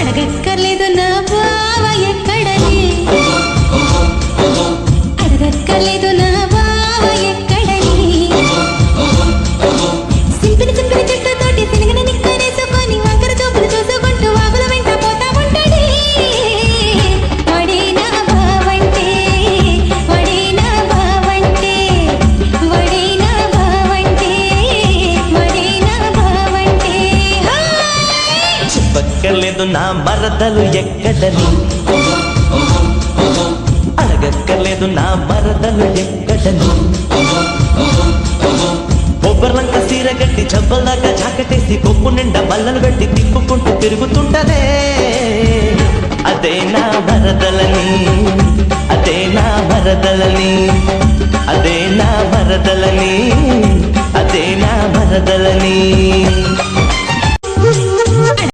అడగక్కర్లేదు నా బావ ఎక్కడని, అడగక్కర్లేదు నా బావ ఎక్కడని. సింపిని సింపిని చెట్టుతోటి సినిగిన నిక్కరేసుకొని వంకర చూపులు చూసుకుంటూ వాగుల వెంట పోతా ఉంటాడే. వాడే నా బావంటే, వాడే నా బావంటే, వాడే నా బావంటే, వాడే నా బావంటే. చెప్పక్కర్లేదు నా మరదలు ఎక్కడని, అడగక్కర్లేదు నా మరదలు ఎక్కడని. బొబ్బర్లంక సీర గట్టి చబ్బల్లాగా జాకెటేసి కొప్పు నిండా బల్లలు పెట్టి తిప్పుకుంటూ తిరుగుతుంటదే. అదే నా మరదలని, అదే నా మరదలని, అదే నా మరదలని, అదే నా మరదలని.